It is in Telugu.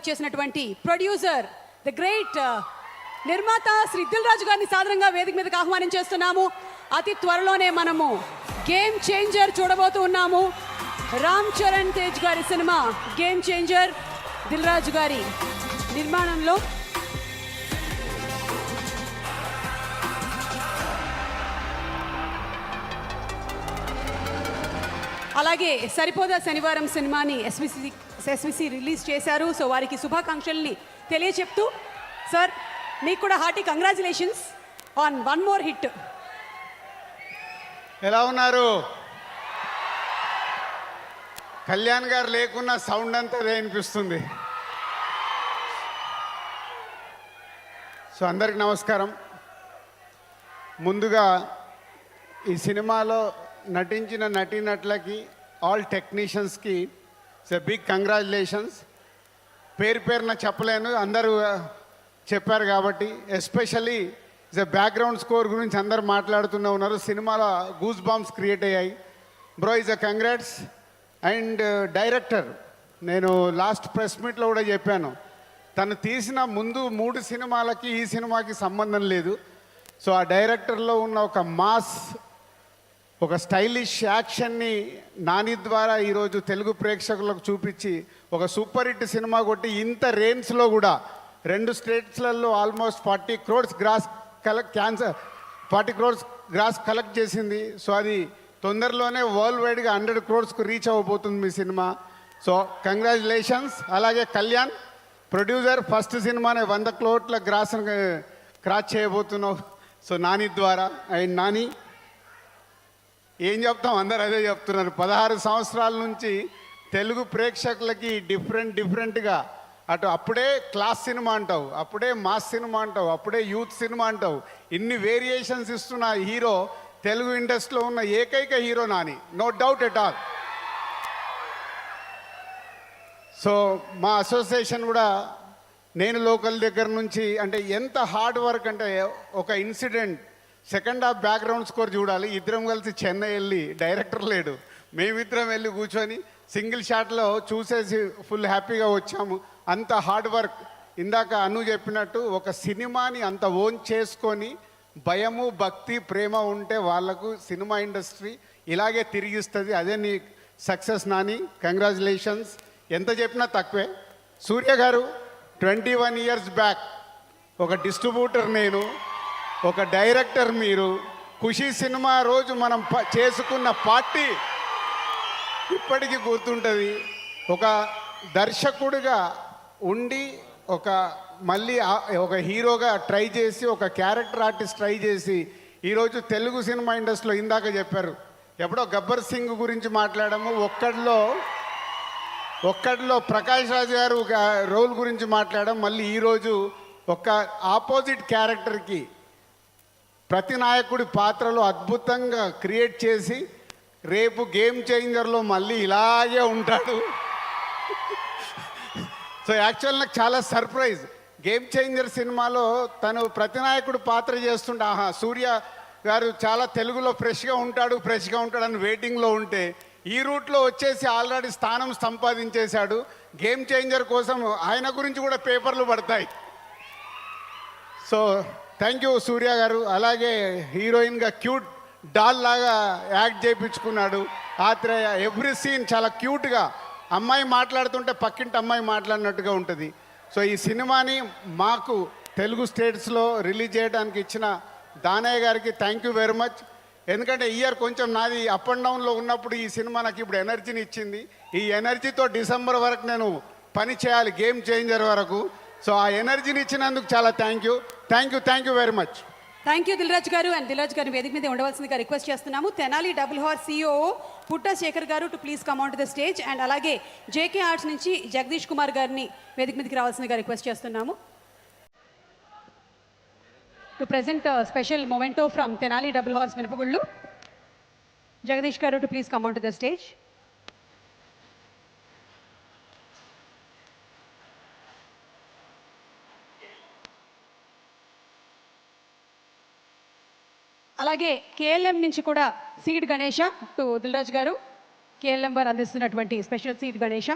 ఇచ్చేసినటువంటి ప్రొడ్యూసర్ ద గ్రేట్ నిర్మాత శ్రీ దిల్ రాజు గారిని సాధారణంగా వేదిక మీదకి ఆహ్వానం చేస్తున్నాము. అతి త్వరలోనే మనము గేమ్ చేంజర్ చూడబోతూ ఉన్నాము. రామ్ చరణ్ తేజ్ గారి cinema game changer Dil Raju గారి నిర్మాణంలో అలాగే సరిపోదా శనివారం సినిమాని ఎస్విసి రిలీజ్ చేశారు. సో వారికి శుభాకాంక్షల్ని తెలియచెప్తూ సార్ మీకు కూడా hearty congratulations on one more hit. ఎలా ఉన్నారు? కళ్యాణ్ గారు లేకున్నా సౌండ్ అంతా వినిపిస్తుంది. సో అందరికి నమస్కారం. ముందుగా ఈ సినిమాలో నటించిన నటీనటులకి ఆల్ టెక్నీషియన్స్కి బిగ్ కంగ్రాచులేషన్స్. పేరు పేరున చెప్పలేను, అందరూ చెప్పారు కాబట్టి. ఎస్పెషల్లీ బ్యాక్గ్రౌండ్ స్కోర్ గురించి అందరు మాట్లాడుతూనే ఉన్నారు. సినిమాలో గూస్ బాంబ్స్ క్రియేట్ అయ్యాయి. Bro is a congrats. And director, నేను లాస్ట్ ప్రెస్ మీట్లో కూడా చెప్పాను, తను తీసిన ముందు 3 సినిమాలకి ఈ సినిమాకి సంబంధం లేదు. సో ఆ డైరెక్టర్లో ఉన్న ఒక మాస్, ఒక స్టైలిష్ యాక్షన్ని నాని ద్వారా ఈరోజు తెలుగు ప్రేక్షకులకు చూపించి ఒక సూపర్ హిట్ సినిమా కొట్టి ఇంత రేంజ్లో కూడా 2 స్టేట్స్లలో ఆల్మోస్ట్ 40 crores గ్రాస్ కలెక్ట్ చేసింది. సో అది తొందరలోనే వరల్డ్ వైడ్గా 100 crores రీచ్ అవ్వబోతుంది మీ సినిమా. So congratulations. అలాగే కళ్యాణ్ ప్రొడ్యూసర్, ఫస్ట్ సినిమానే 100 crores క్రాస్ చేయబోతున్నావు. సో నాని ద్వారా. అండ్ నాని ఏం చెప్తాం, అందరు అదే చెప్తున్నారు. 16 సంవత్సరాల నుంచి తెలుగు ప్రేక్షకులకి డిఫరెంట్గా అటు అప్పుడే క్లాస్ సినిమా అంటావు, అప్పుడే మాస్ సినిమా అంటావు, అప్పుడే యూత్ సినిమా అంటావు, ఇన్ని వేరియేషన్స్ ఇస్తున్న హీరో తెలుగు ఇండస్ట్రీలో ఉన్న ఏకైక hero Nani, no doubt at all. So మా అసోసియేషన్ కూడా నేను లోకల్ దగ్గర నుంచి, అంటే ఎంత హార్డ్ వర్క్ అంటే, ఒక incident second half background score చూడాలి. ఇద్దరం కలిసి చెన్నై వెళ్ళి, డైరెక్టర్ లేడు, మేమిద్దరం వెళ్ళి కూర్చొని సింగిల్ షాట్లో చూసేసి ఫుల్ హ్యాపీగా వచ్చాము. అంత హార్డ్ వర్క్. ఇందాక అను చెప్పినట్టు ఒక సినిమాని అంత ఓన్ చేసుకొని భయము, భక్తి, ప్రేమ ఉంటే వాళ్లకు సినిమా ఇండస్ట్రీ ఇలాగే తిరిగిస్తుంది. అదే నీ సక్సెస్ నాని. కంగ్రాచులేషన్స్. ఎంత చెప్పినా తక్కువే. సూర్య గారు 21 years బ్యాక్ ఒక డిస్ట్రిబ్యూటర్ నేను, ఒక డైరెక్టర్ మీరు. ఖుషీ సినిమా రోజు మనం చేసుకున్న పార్టీ ఇప్పటికీ గుర్తుంటుంది. ఒక దర్శకుడిగా ఉండి మళ్ళీ ఒక హీరోగా ట్రై చేసి, ఒక క్యారెక్టర్ ఆర్టిస్ట్ ట్రై చేసి ఈరోజు తెలుగు సినిమా ఇండస్ట్రీలో, ఇందాక చెప్పారు ఎప్పుడో గబ్బర్ సింగ్ గురించి మాట్లాడాము, ఒక్కడిలో ప్రకాష్ రాజ్ గారు రోల్ గురించి మాట్లాడాం. మళ్ళీ ఈరోజు ఒక ఆపోజిట్ క్యారెక్టర్కి ప్రతి నాయకుడి పాత్రలో అద్భుతంగా క్రియేట్ చేసి రేపు గేమ్ చేంజర్లో మళ్ళీ ఇలాగే ఉంటాడు. సో యాక్చువల్ నాకు చాలా సర్ప్రైజ్. గేమ్ చేంజర్ సినిమాలో తను ప్రతినాయకుడు పాత్ర చేస్తుంటే, ఆహా సూర్య గారు చాలా తెలుగులో ఫ్రెష్గా ఉంటాడు అని వెయిటింగ్లో ఉంటే, ఈ రూట్లో వచ్చేసి ఆల్రెడీ స్థానం సంపాదించేశాడు. గేమ్ చేంజర్ కోసం ఆయన గురించి కూడా పేపర్లు పడతాయి. సో థ్యాంక్ యూ సూర్య గారు. అలాగే హీరోయిన్గా క్యూట్ డాల్ లాగా యాక్ట్ చేయించుకున్నాడు. ఆత్రేయ ఎవ్రీ సీన్ చాలా క్యూట్గా, అమ్మాయి మాట్లాడుతుంటే పక్కింటి అమ్మాయి మాట్లాడినట్టుగా ఉంటుంది. సో ఈ సినిమాని మాకు తెలుగు స్టేట్స్లో రిలీజ్ చేయడానికి ఇచ్చిన దానయ్య గారికి థ్యాంక్ యూ వెరీ మచ్. ఎందుకంటే ఇయర్ కొంచెం నాది అప్ అండ్ డౌన్లో ఉన్నప్పుడు ఈ సినిమా నాకు ఇప్పుడు ఎనర్జీని ఇచ్చింది. ఈ ఎనర్జీతో డిసెంబర్ వరకు నేను పని చేయాలి, గేమ్ చేంజర్ వరకు. సో ఆ ఎనర్జీని ఇచ్చినందుకు చాలా thank you very much. Thank you Dil Raju గారు. అండ్ దిల్ రాజు గారిని వేదిక మీద ఉండవలసిందిగా రిక్వెస్ట్ చేస్తున్నాము. Tenali double horse CEO Putta Shekhar గారు to please come on to the stage. And అలాగే JK ఆర్ట్స్ నుంచి జగదీష్ కుమార్ గారిని వేదిక మీదకి రావాల్సిందిగా రిక్వెస్ట్ చేస్తున్నాము. To present special memento from Tenali double horse మినపగుళ్ళు. జగదీష్ గారు to please come on to the stage. అలాగే KLM నుంచి కూడా సీడ్ గణేష టు దిల్ రాజు గారు, KLM వారు అందిస్తున్నటువంటి స్పెషల్ సీడ్ గణేష.